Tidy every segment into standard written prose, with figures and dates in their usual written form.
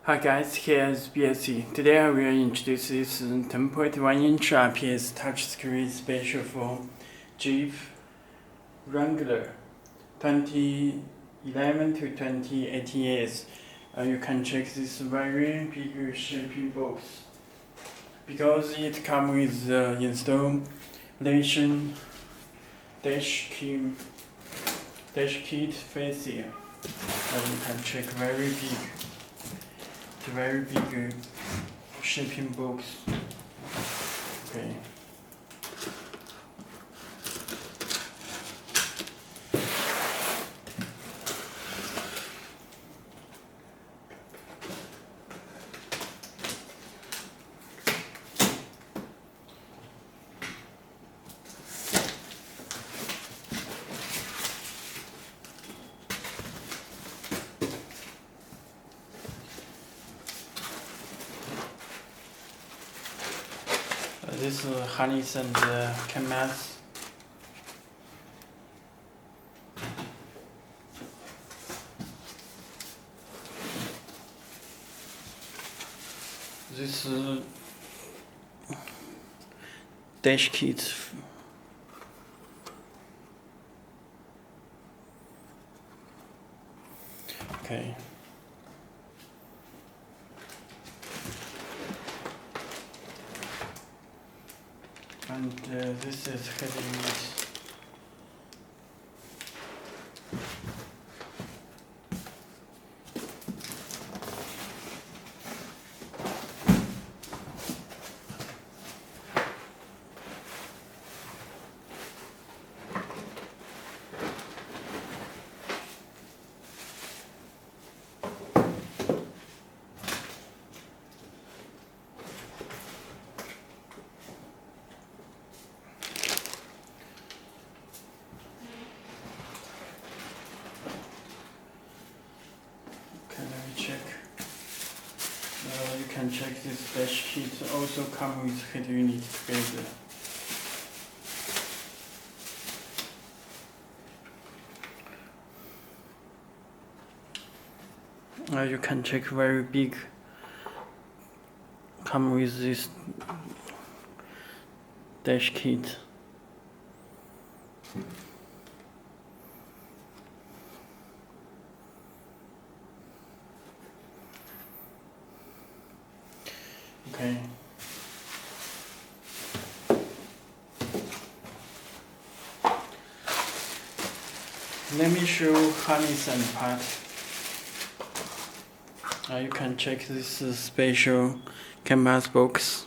Hi guys, here's Belsee. Today I will introduce this 10.1-inch IPS touchscreen special for Jeep Wrangler 2011 to 2018 years. You can check this very big shipping box because it comes with installation dash kit facial. You can check very big shipping box. Okay. This harness and canvas. This dash kit. Okay. And this is head unit. You can check this dash kit also comes with head unit together. You can check very big, come with this dash kit. Okay. Let me show harness and part. You can check this special canvas box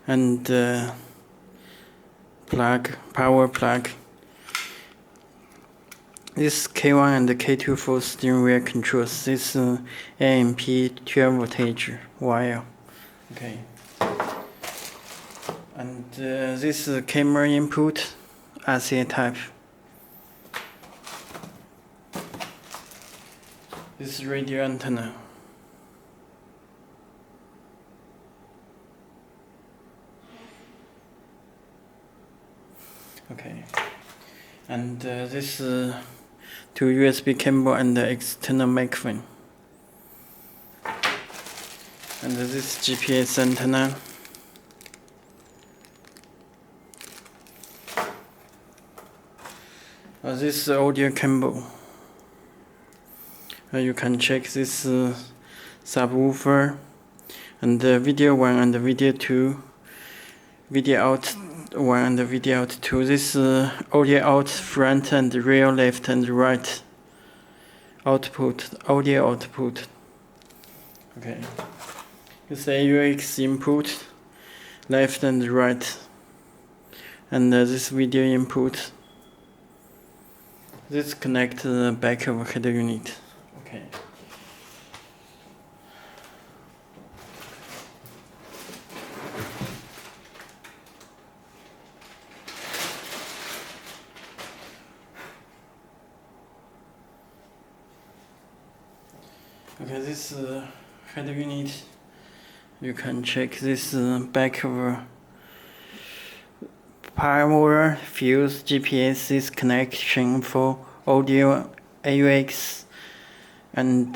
and power plug. This K1 and K2 for steering wheel controls. This AMP 12 voltage wire. Okay. And this camera input, RCA type. This radio antenna. Okay. And this two USB cable and the external microphone. And this GPS antenna. This audio cable. You can check this subwoofer and the video 1 and the video 2, video out 1 and the video out 2. This audio out front and rear, left and right output, audio output. Okay. This AUX input, left and right, and this video input. This connect the back of head unit. Okay. Okay, this head unit, you can check this back of power fuse GPS, this connection for audio AUX and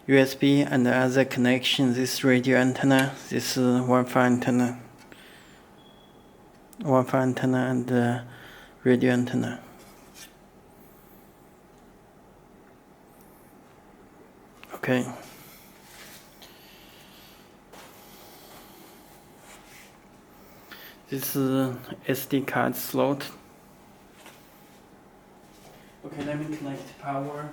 USB and other connections. This radio antenna, this Wi-Fi antenna, and radio antenna. Okay. This SD card slot. Okay, let me connect power.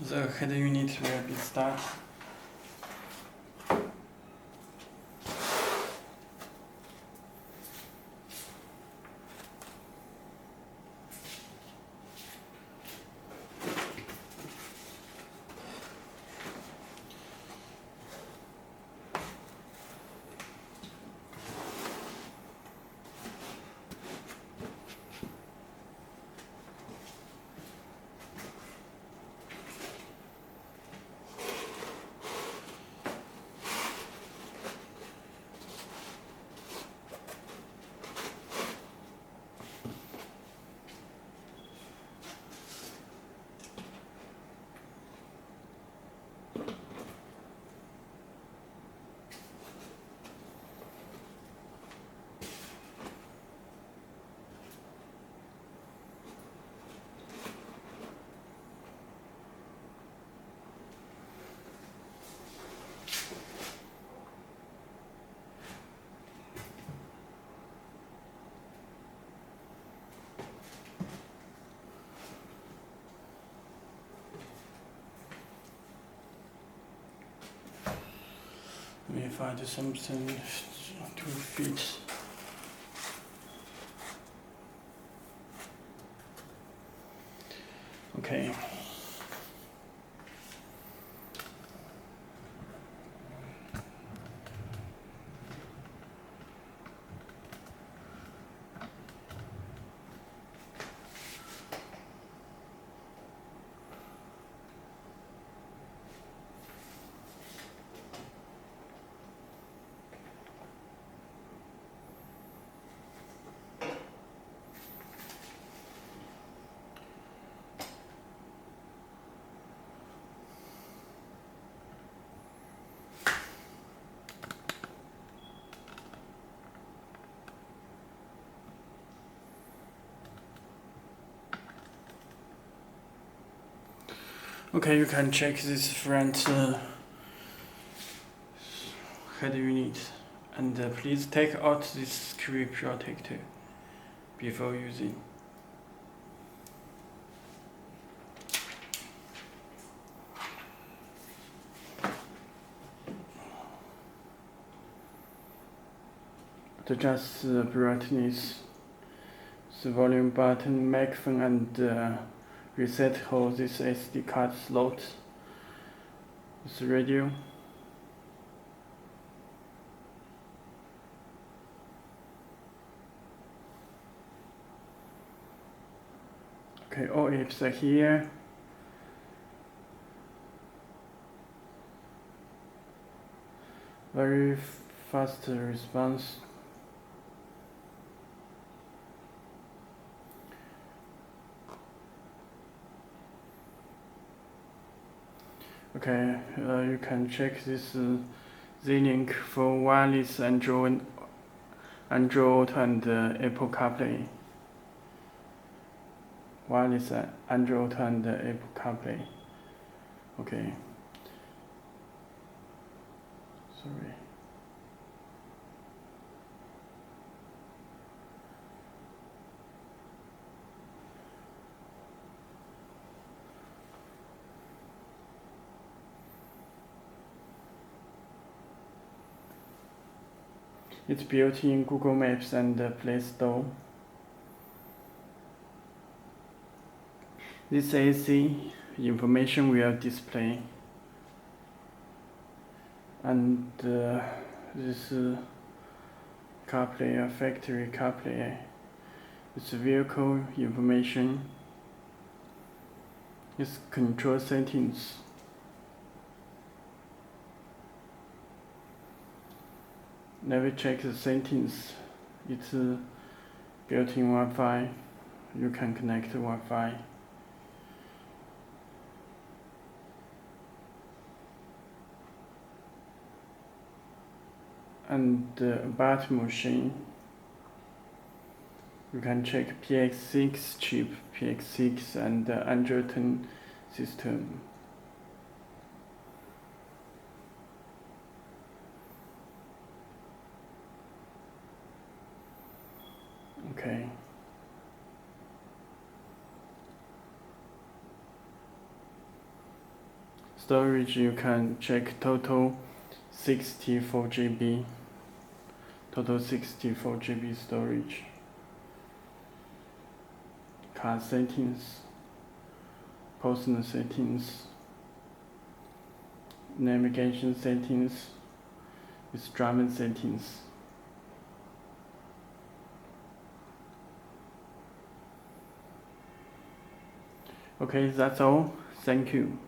The head unit will be started. Let me find something to fit. Okay. Okay, you can check this front head unit, and please take out this screw protector before using. Adjust the brightness, the volume button, microphone, and reset how this SD card slot. This radio. Okay, all apps are here. Very fast response. Okay, you can check this Z-Link for wireless Android and Apple Carplay. Wireless Android and Apple Carplay. Okay. Sorry. It's built in Google Maps and Play Store. This AC information will display, and this CarPlay, factory CarPlay It's vehicle information. It's control settings. Let me check the settings. It's built-in Wi-Fi. You can connect to Wi-Fi. And about machine, you can check PX6 chip, PX6 and Android 10 system. Okay. Storage, you can check total 64 GB. Total 64 GB storage. Car settings, personal settings, navigation settings, instrument settings. Okay, that's all. Thank you.